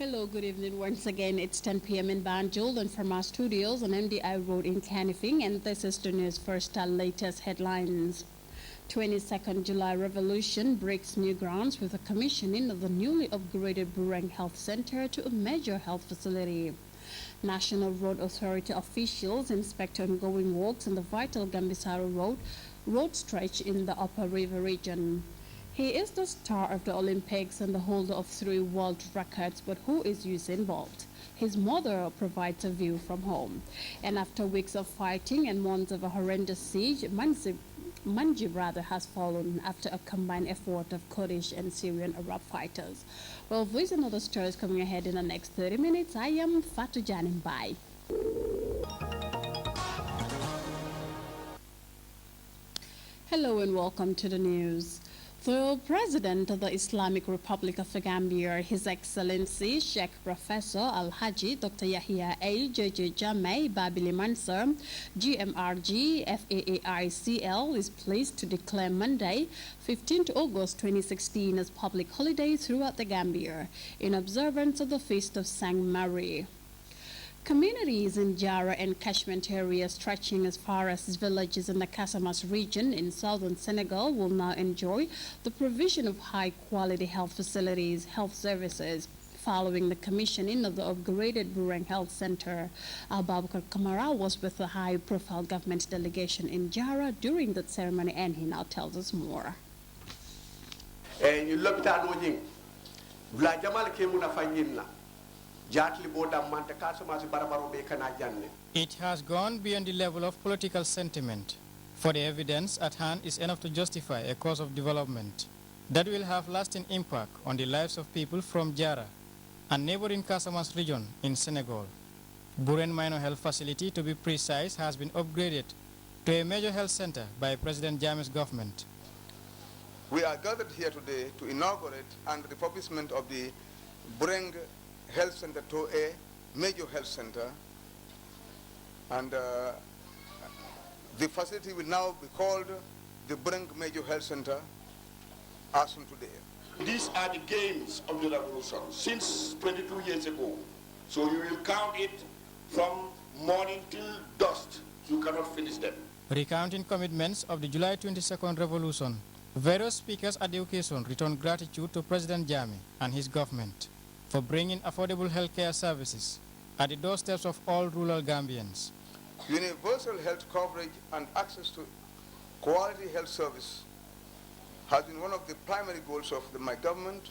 Hello, good evening once again. It's 10 p.m. in Banjul and from our studios on MDI Road in Canifing, and this is the news first, our latest headlines. 22nd July Revolution breaks new grounds with the commissioning of the newly upgraded Bureng Health Center to a major health facility. National Road Authority officials inspect ongoing works on the vital Gambisaro road stretch in the Upper River region. He is the star of the Olympics and the holder of 3 world records, but who is Usain Bolt? His mother provides a view from home. And after weeks of fighting and months of a horrendous siege, Manji has fallen after a combined effort of Kurdish and Syrian Arab fighters. Well, these and other stories coming ahead in the next 30 minutes. I am Fatou Janneh, Mbai. Hello and welcome to the news. The President of the Islamic Republic of the Gambia, His Excellency Sheikh Professor Al-Haji Dr. Yahya A. J.J. Jammeh Babili Mansur, GMRG FAAICL, is pleased to declare Monday, 15th August 2016 as public holiday throughout the Gambia in observance of the Feast of Saint Mary. Communities in Jara and catchment areas stretching as far as villages in the Casamas region in southern Senegal will now enjoy the provision of high-quality health facilities, health services, following the commissioning of the upgraded Bureng Health Center. Abubakar Kamara was with the high-profile government delegation in Jara during that ceremony, and he now tells us more. It has gone beyond the level of political sentiment, for the evidence at hand is enough to justify a course of development that will have lasting impact on the lives of people from Jara and neighboring Casamas region in Senegal. Buren Minor Health Facility, to be precise, has been upgraded to a major health center by President Jammeh's government. We are gathered here today to inaugurate and refurbishment of the Bureng Health Center to a major health center, and the facility will now be called the Bureng Major Health Center as from today. These are the gains of the revolution since 22 years ago. So you will count it from morning till dusk. You cannot finish them. Recounting commitments of the July 22nd revolution, various speakers at the occasion returned gratitude to President Jammeh and his government for bringing affordable healthcare services at the doorsteps of all rural Gambians. Universal health coverage and access to quality health service has been one of the primary goals of my government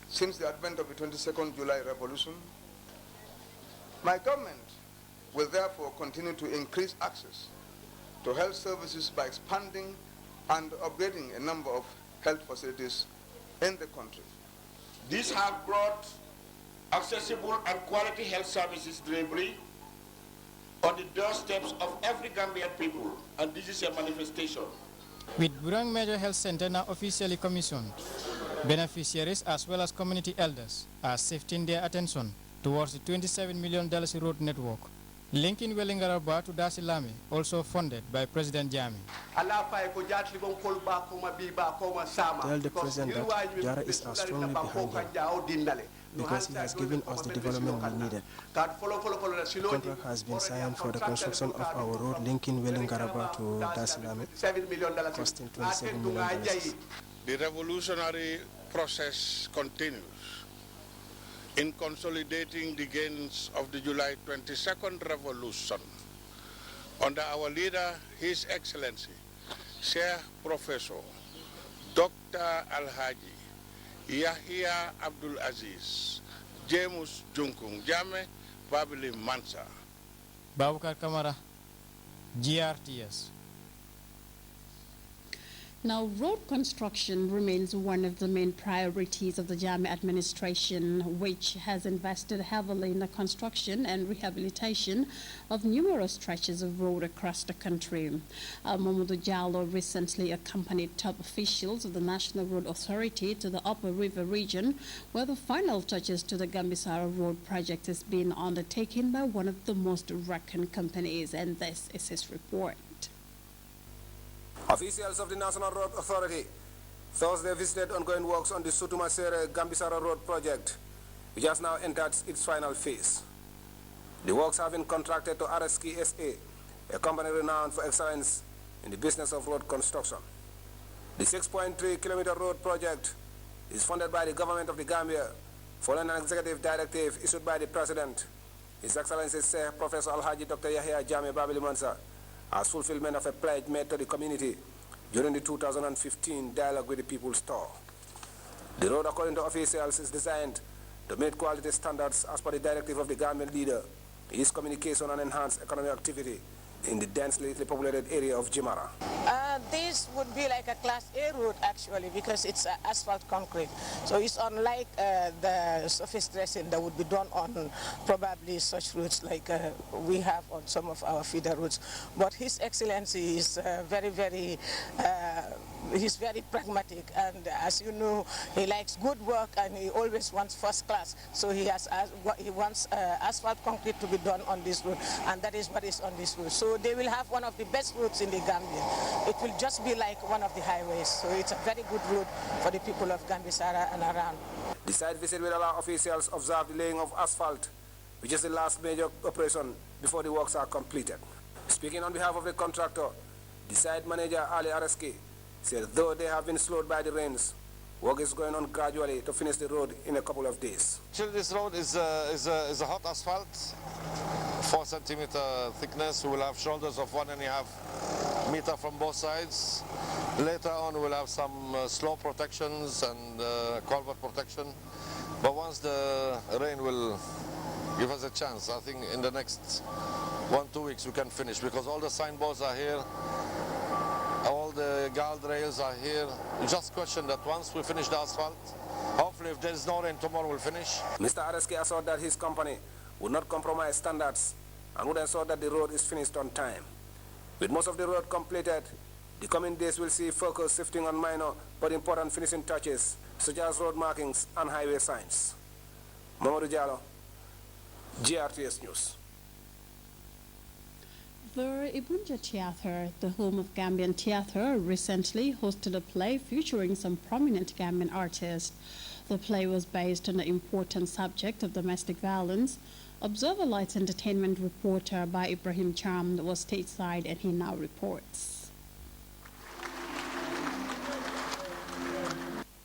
since the advent of the 22nd July revolution. My government will therefore continue to increase access to health services by expanding and upgrading a number of health facilities in the country. These have brought accessible and quality health services delivery on the doorsteps of every Gambian people, and this is a manifestation. With Bureng Major Health Center now officially commissioned, beneficiaries as well as community elders are shifting their attention towards the $27 million road network linking Wellingaraba to Dasilame, also funded by President Jammeh. Tell the President that Jara is strongly behind him because he has given us the development we needed. The contract has been signed for the construction of our road linking Wellingaraba to Dasilame, costing $27 million. The revolutionary process continues in consolidating the gains of the July 22nd revolution. Under our leader, His Excellency, Sheikh Professor Dr. Al-Haji Yahya Abdul Aziz James Junkung Jammeh Babili Mansa. Babukar Kamara, GRTS. Now, road construction remains one of the main priorities of the Jammeh administration, which has invested heavily in the construction and rehabilitation of numerous stretches of road across the country. Mamadou Jallo recently accompanied top officials of the National Road Authority to the Upper River region, where the final touches to the Gambisaro Road project is being undertaken by one of the most reckoned companies, and this is his report. Officials of the National Road Authority Thursday visited ongoing works on the Sutumasere Gambisara Road project which has now entered its final phase. The works have been contracted to RSK SA, a company renowned for excellence in the business of road construction. The 6.3-kilometer road project is funded by the government of the Gambia, following an executive directive issued by the President, His Excellency Sir Professor Alhaji Dr. Yahya Jammeh Babili Mansa, as fulfillment of a pledge made to the community during the 2015 Dialogue with the People's Tour. The road, according to officials, is designed to meet quality standards as per the directive of the Gambian leader, ease communication and enhance economic activity in the densely populated area of Jimara. This would be like a Class A road actually, because it's asphalt concrete. So it's unlike the surface dressing that would be done on probably such roads like we have on some of our feeder roads. But His Excellency is he's very pragmatic, and as you know, he likes good work and he always wants first class. So he wants asphalt concrete to be done on this road, and that is what is on this road. So they will have one of the best roads in the Gambia. It will just be like one of the highways. So it's a very good road for the people of Gambisara and around. The site visit will allow officials observe the laying of asphalt, which is the last major operation before the works are completed. Speaking on behalf of the contractor, the site manager Ali Araski said though they have been slowed by the rains, work is going on gradually to finish the road in a couple of days. Actually, this road is a hot asphalt, 4-centimeter thickness. We will have shoulders of 1.5 meter from both sides. Later on, we'll have some slope protections and culvert protection. But once the rain will give us a chance, I think in the next 1-2 weeks we can finish, because all the signboards are here. All the guardrails are here. You just question that once we finish the asphalt, hopefully if there is no rain tomorrow we'll finish. Mr. Araski assured that his company would not compromise standards and would ensure that the road is finished on time. With most of the road completed, the coming days will see focus shifting on minor but important finishing touches, such as road markings and highway signs. Mamadou Diallo, GRTS News. The Ibunja Theatre, the home of Gambian theatre, recently hosted a play featuring some prominent Gambian artists. The play was based on the important subject of domestic violence. Observer Lights entertainment reporter by Ibrahim Charm was stateside, and he now reports.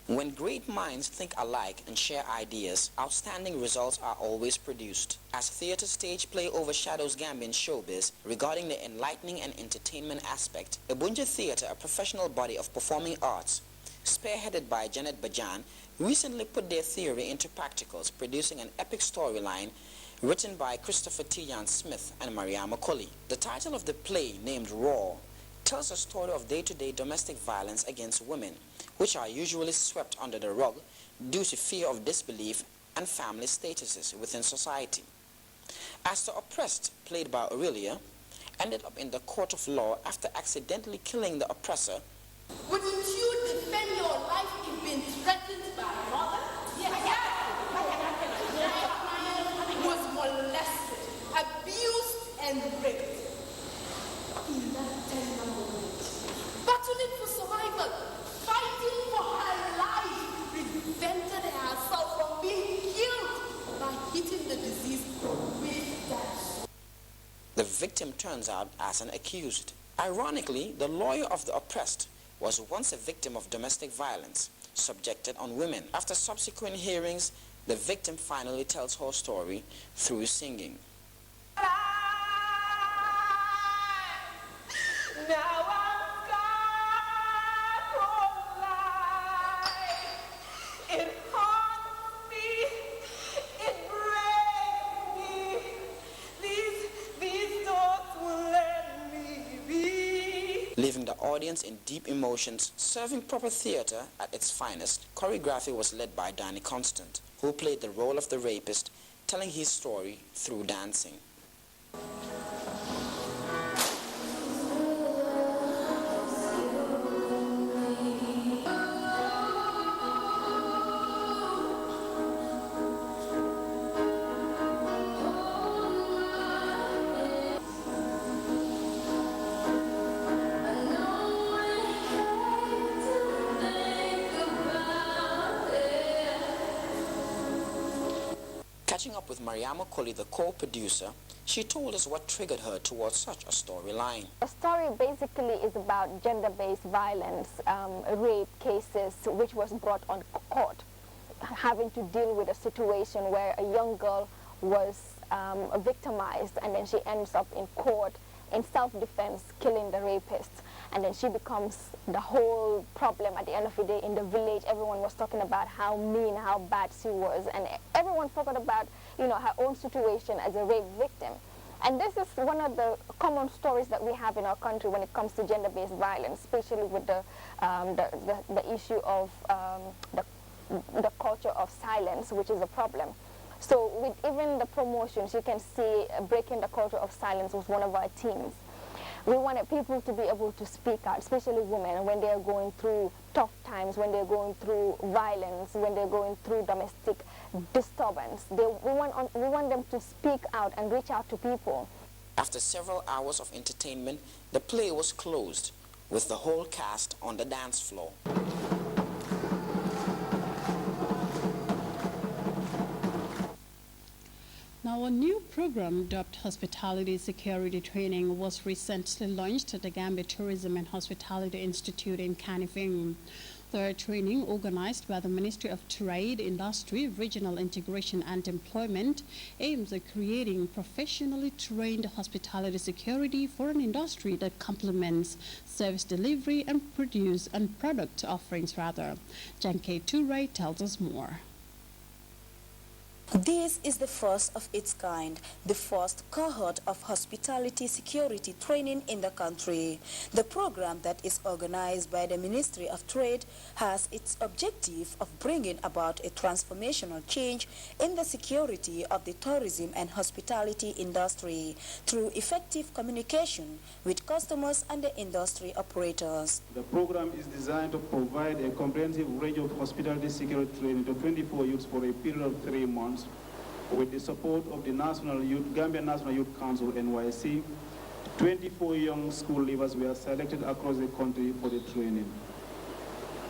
When great minds think alike and share ideas, outstanding results are always produced. As theatre stage play overshadows Gambian showbiz regarding the enlightening and entertainment aspect, Ibunja Theatre, a professional body of performing arts, spearheaded by Janet Bajan, recently put their theory into practicals, producing an epic storyline written by Christopher Tijan Smith and Mariama Colley. The title of the play, named Raw, tells a story of day-to-day domestic violence against women, which are usually swept under the rug due to fear of disbelief and family statuses within society. As the oppressed, played by Aurelia, ended up in the court of law after accidentally killing the oppressor. Wouldn't you defend your life if being threatened by a mother? Yes. Was molested, abused, and raped. In that tender moment, battling for survival, fighting for her life, prevented herself from being killed by hitting the deceased with that. The victim turns out as an accused. Ironically, the lawyer of the oppressed was once a victim of domestic violence subjected on women. After subsequent hearings, the victim finally tells her story through singing. Leaving the audience in deep emotions, serving proper theater at its finest. Choreography was led by Danny Constant, who played the role of the rapist, telling his story through dancing. Catching up with Mariama Koli, the co-producer, she told us what triggered her towards such a storyline. The story basically is about gender-based violence, rape cases, which was brought on court, having to deal with a situation where a young girl was victimized, and then she ends up in court in self-defense, killing the rapist. And then she becomes the whole problem at the end of the day in the village. Everyone was talking about how mean, how bad she was, and everyone forgot about, you know, her own situation as a rape victim. And this is one of the common stories that we have in our country when it comes to gender-based violence, especially with the issue of the culture of silence, which is a problem. So with even the promotions, you can see breaking the culture of silence was one of our teams. We wanted people to be able to speak out, especially women, when they're going through tough times, when they're going through violence, when they're going through domestic disturbance. We want them to speak out and reach out to people. After several hours of entertainment, the play was closed, with the whole cast on the dance floor. Now, a new program dubbed Hospitality Security Training was recently launched at the Gambia Tourism and Hospitality Institute in Kanifing. The training, organized by the Ministry of Trade, Industry, Regional Integration and Employment, aims at creating professionally trained hospitality security for an industry that complements service delivery and product offerings rather. Janke Ture tells us more. This is the first of its kind, the first cohort of hospitality security training in the country. The program that is organized by the Ministry of Trade has its objective of bringing about a transformational change in the security of the tourism and hospitality industry through effective communication with customers and the industry operators. The program is designed to provide a comprehensive range of hospitality security training to 24 youths for a period of 3 months, with the support of the Gambia National Youth Council, NYC. 24 young school leavers were selected across the country for the training.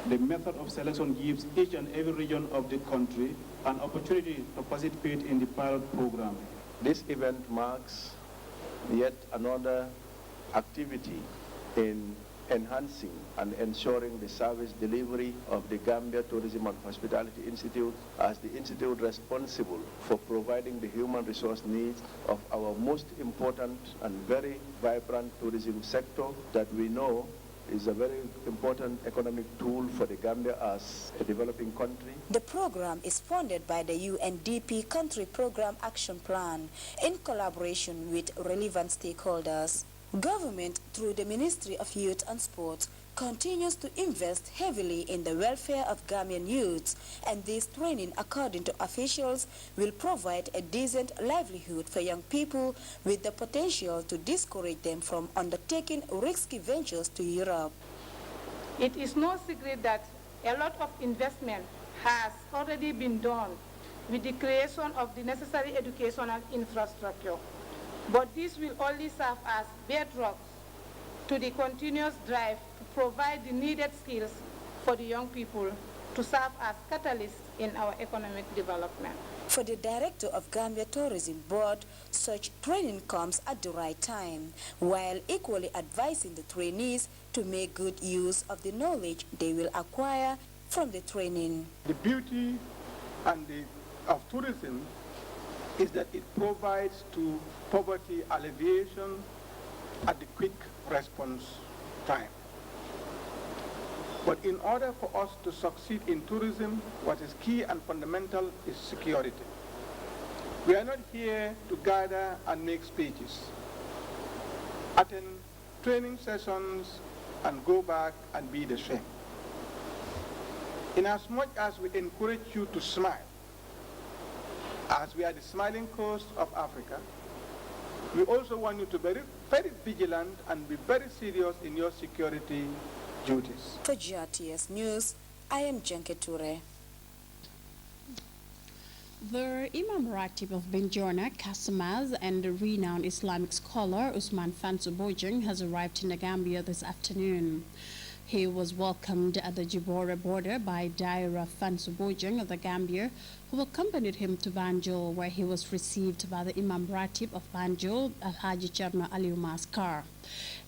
The method of selection gives each and every region of the country an opportunity to participate in the pilot program. This event marks yet another activity in enhancing and ensuring the service delivery of the Gambia Tourism and Hospitality Institute as the institute responsible for providing the human resource needs of our most important and very vibrant tourism sector that we know is a very important economic tool for the Gambia as a developing country. The program is funded by the UNDP Country Program Action Plan in collaboration with relevant stakeholders. Government, through the Ministry of Youth and Sports, continues to invest heavily in the welfare of Gambian youths, and this training, according to officials, will provide a decent livelihood for young people with the potential to discourage them from undertaking risky ventures to Europe. It is no secret that a lot of investment has already been done with the creation of the necessary educational infrastructure. But this will only serve as bedrocks to the continuous drive to provide the needed skills for the young people to serve as catalysts in our economic development. For the director of Gambia Tourism Board, such training comes at the right time, while equally advising the trainees to make good use of the knowledge they will acquire from the training. The beauty of tourism is that it provides to poverty alleviation at the quick response time. But in order for us to succeed in tourism, what is key and fundamental is security. We are not here to gather and make speeches, attend training sessions, and go back and be the same. Inasmuch as we encourage you to smile, as we are the smiling coast of Africa, we also want you to be very vigilant and be very serious in your security duties. For GRTS News, I am Janke Ture. The Imam Ratib of Benjorna, Casamaz, and the renowned Islamic scholar Usman Fansu Bojang has arrived in the Gambia this afternoon. He was welcomed at the Jibora border by Daira Fatou Janneh of the Gambia, who accompanied him to Banjul, where he was received by the Imam Ratib of Banjul, Al-Haji Cherno Aliou Maskar.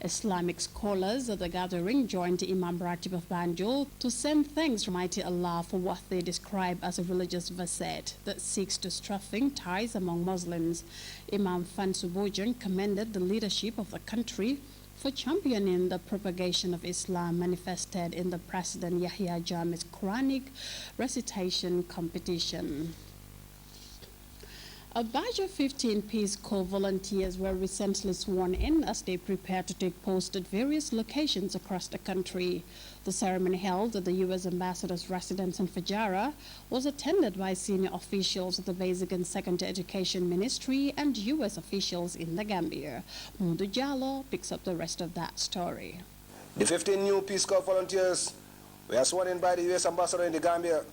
Islamic scholars at the gathering joined the Imam Ratib of Banjul to send thanks to Almighty Allah for what they describe as a religious facet that seeks to strengthen ties among Muslims. Imam Fatou Janneh commended the leadership of the country for championing the propagation of Islam manifested in the President Yahya Jammeh's Quranic recitation competition. A batch of 15 Peace Corps volunteers were recently sworn in as they prepare to take post at various locations across the country. The ceremony held at the U.S. Ambassador's residence in Fajara was attended by senior officials of the Basic and Secondary Education Ministry and U.S. officials in the Gambia. Mudu Jallo picks up the rest of that story. The 15 new Peace Corps volunteers were sworn in by the U.S. Ambassador in the Gambia,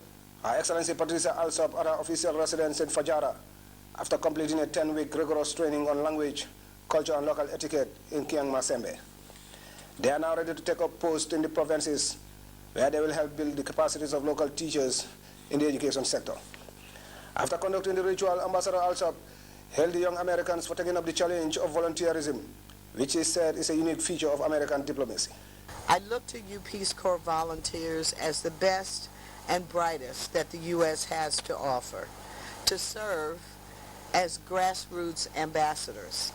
Her Excellency Patricia Alsop, at her official residence in Fajara, after completing a 10-week rigorous training on language, culture, and local etiquette in Kiang Masembe. They are now ready to take up posts in the provinces where they will help build the capacities of local teachers in the education sector. After conducting the ritual, Ambassador Alsop hailed the young Americans for taking up the challenge of volunteerism, which he said is a unique feature of American diplomacy. I look to you Peace Corps volunteers as the best and brightest that the U.S. has to offer, to serve as grassroots ambassadors,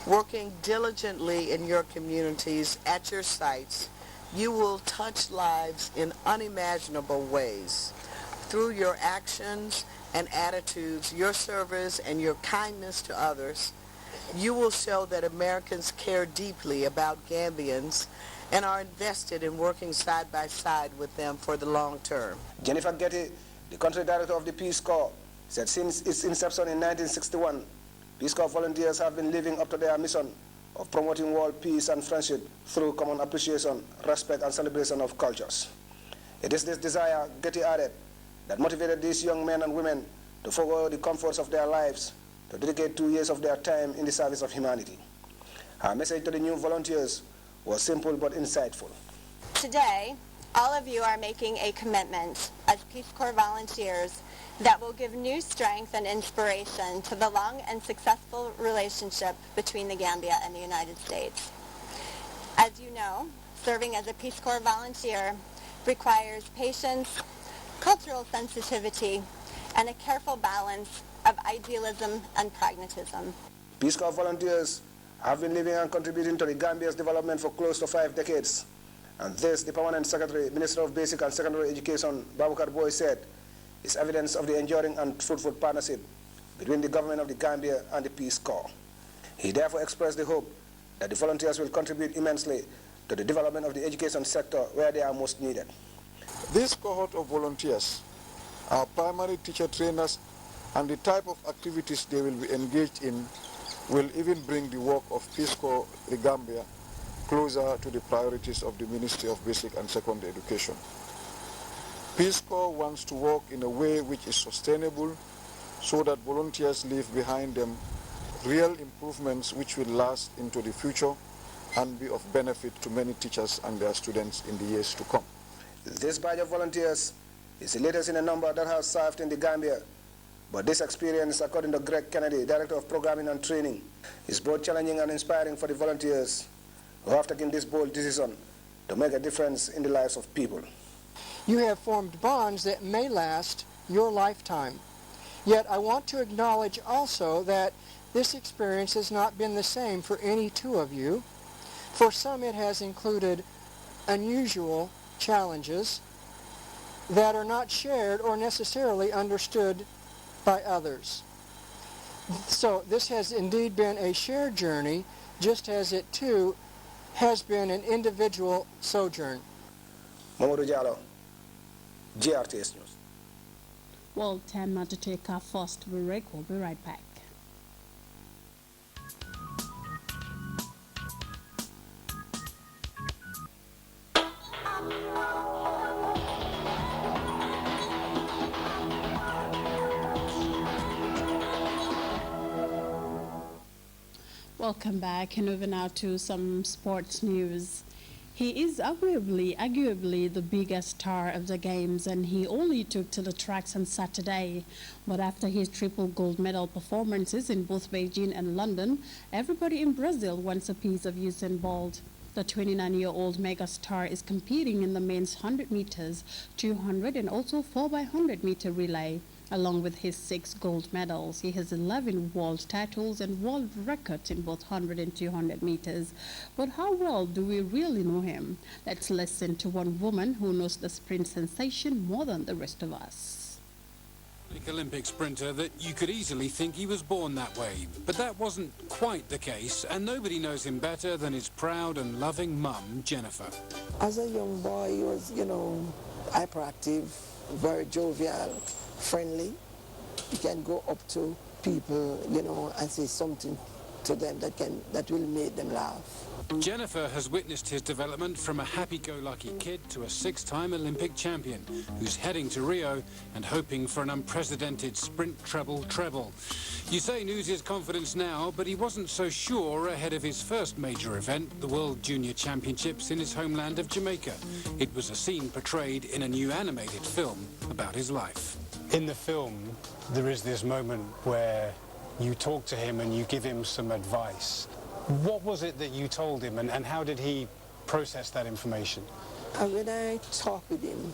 working diligently in your communities, at your sites. You will touch lives in unimaginable ways. Through your actions and attitudes, your service and your kindness to others, you will show that Americans care deeply about Gambians and are invested in working side by side with them for the long term. Jennifer Getty, the country director of the Peace Corps, said since its inception in 1961, Peace Corps volunteers have been living up to their mission of promoting world peace and friendship through common appreciation, respect, and celebration of cultures. It is this desire, Getty added, that motivated these young men and women to forego the comforts of their lives to dedicate 2 years of their time in the service of humanity. Her message to the new volunteers was simple but insightful. Today, all of you are making a commitment as Peace Corps volunteers that will give new strength and inspiration to the long and successful relationship between the Gambia and the United States. As you know, serving as a Peace Corps volunteer requires patience, cultural sensitivity, and a careful balance of idealism and pragmatism. Peace Corps volunteers have been living and contributing to the Gambia's development for close to 5 decades. And this, the Permanent Secretary, Minister of Basic and Secondary Education, Babukar Boy, said, is evidence of the enduring and fruitful partnership between the government of the Gambia and the Peace Corps. He therefore expressed the hope that the volunteers will contribute immensely to the development of the education sector where they are most needed. This cohort of volunteers are primary teacher trainers, and the type of activities they will be engaged in will even bring the work of Peace Corps the Gambia closer to the priorities of the Ministry of Basic and Secondary Education. Peace Corps wants to work in a way which is sustainable so that volunteers leave behind them real improvements which will last into the future and be of benefit to many teachers and their students in the years to come. This batch of volunteers is the latest in a number that have served in the Gambia, but this experience, according to Greg Kennedy, Director of Programming and Training, is both challenging and inspiring for the volunteers who have taken this bold decision to make a difference in the lives of people. You have formed bonds that may last your lifetime. Yet I want to acknowledge also that this experience has not been the same for any two of you. For some it has included unusual challenges that are not shared or necessarily understood by others. So this has indeed been a shared journey, just as it too has been an individual sojourn. Mamadou Jallo, GRTS News. Well, time now to take our first break. We'll be right back. Welcome back, and over now to some sports news. He is arguably the biggest star of the Games, and he only took to the tracks on Saturday. But after his triple gold medal performances in both Beijing and London, everybody in Brazil wants a piece of Usain Bolt. The 29-year-old megastar is competing in the men's 100 meters, 200 and also 4x100 meter relay. Along with his 6 gold medals, he has 11 world titles and world records in both 100 and 200 meters. But how well do we really know him? Let's listen to one woman who knows the sprint sensation more than the rest of us. Olympic sprinter that you could easily think he was born that way, but that wasn't quite the case, and nobody knows him better than his proud and loving mum, Jennifer. As a young boy, he was, hyperactive, very jovial, friendly. He can go up to people, and say something to them that will make them laugh. Jennifer has witnessed his development from a happy-go-lucky kid to a 6-time Olympic champion who's heading to Rio and hoping for an unprecedented sprint treble. Usain oozes confidence now, but he wasn't so sure ahead of his first major event, the World Junior Championships in his homeland of Jamaica. It was a scene portrayed in a new animated film about his life. In the film, there is this moment where you talk to him and you give him some advice. What was it that you told him, and how did he process that information? When I talk with him,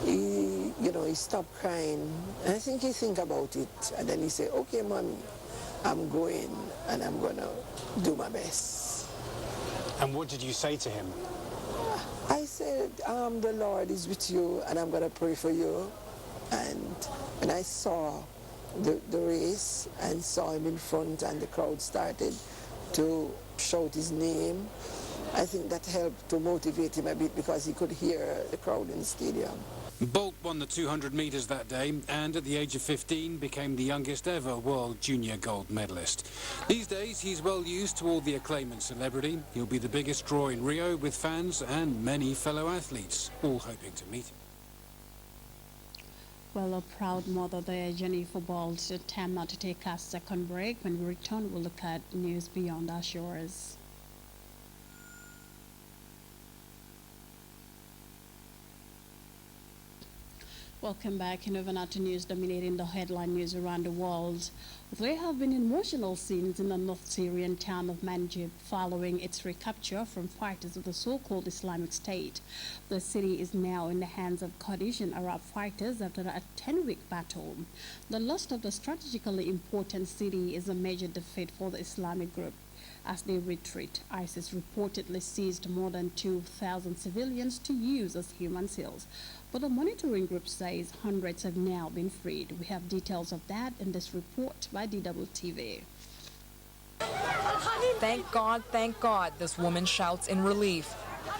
he stopped crying. And I think he think about it, and then he said, "Okay, Mommy, I'm going, and I'm gonna do my best." And what did you say to him? I said, "The Lord is with you, and I'm gonna pray for you." And when I saw the race and saw him in front, and the crowd started to shout his name, I think that helped to motivate him a bit because he could hear the crowd in the stadium. Bolt won the 200 meters that day and at the age of 15 became the youngest ever world junior gold medalist. These days he's well used to all the acclaim and celebrity. He'll be the biggest draw in Rio with fans and many fellow athletes all hoping to meet him. Well, a proud mother there, Jennifer Bolt. Time now to take our second break. When we return, we'll look at news beyond our shores. Welcome back. And over now to news dominating the headline news around the world. There have been emotional scenes in the North Syrian town of Manbij following its recapture from fighters of the so-called Islamic State. The city is now in the hands of Kurdish and Arab fighters after a 10-week battle. The loss of the strategically important city is a major defeat for the Islamic group. As they retreat, ISIS reportedly seized more than 2,000 civilians to use as human shields. But the monitoring group says hundreds have now been freed. We have details of that in this report by DWTV. Thank God, this woman shouts in relief.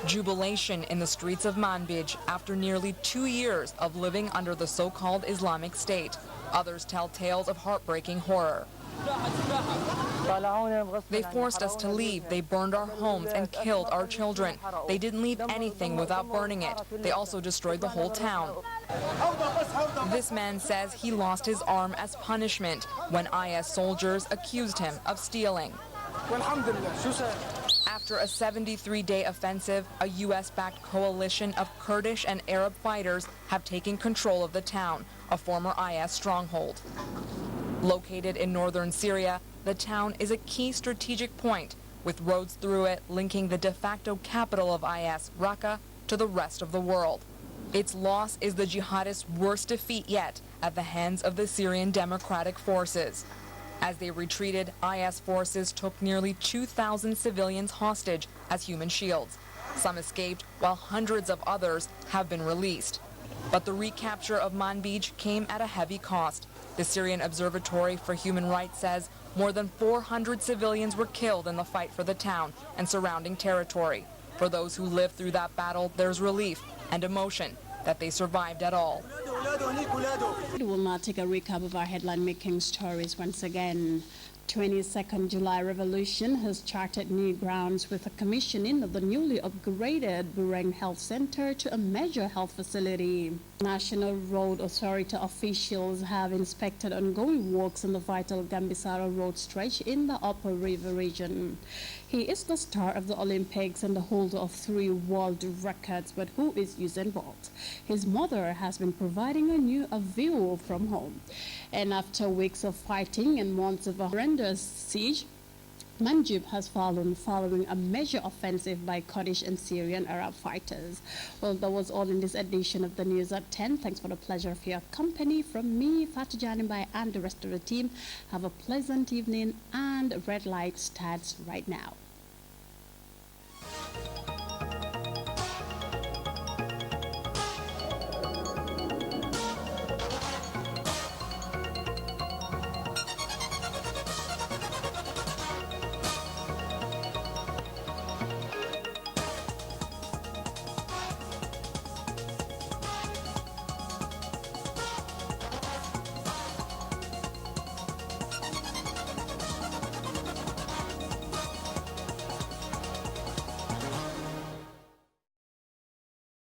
Jubilation in the streets of Manbij after nearly 2 years of living under the so-called Islamic State. Others tell tales of heartbreaking horror. They forced us to leave. They burned our homes and killed our children. They didn't leave anything without burning it. They also destroyed the whole town. This man says he lost his arm as punishment when IS soldiers accused him of stealing. After a 73-day offensive, a U.S.-backed coalition of Kurdish and Arab fighters have taken control of the town, a former IS stronghold. Located in northern Syria, the town is a key strategic point, with roads through it linking the de facto capital of IS, Raqqa, to the rest of the world. Its loss is the jihadists' worst defeat yet at the hands of the Syrian Democratic Forces. As they retreated, IS forces took nearly 2,000 civilians hostage as human shields. Some escaped, while hundreds of others have been released. But the recapture of Manbij came at a heavy cost. The Syrian Observatory for Human Rights says more than 400 civilians were killed in the fight for the town and surrounding territory. For those who lived through that battle, there's relief and emotion that they survived at all. We will now take a recap of our headline-making stories once again. 22nd July Revolution has charted new grounds with the commissioning of the newly upgraded Bureng Health Center to a major health facility. National Road Authority officials have inspected ongoing works on the vital Gambisara Road stretch in the Upper River region. He is the star of the Olympics and the holder of 3 world records, but who is Usain Bolt? His mother has been providing a view from home. And after weeks of fighting and months of a horrendous siege, Manjib has fallen following a major offensive by Kurdish and Syrian Arab fighters. Well, that was all in this edition of the News at 10. Thanks for the pleasure of your company. From me, Fatou Janneh, and the rest of the team, have a pleasant evening, and Red Light starts right now.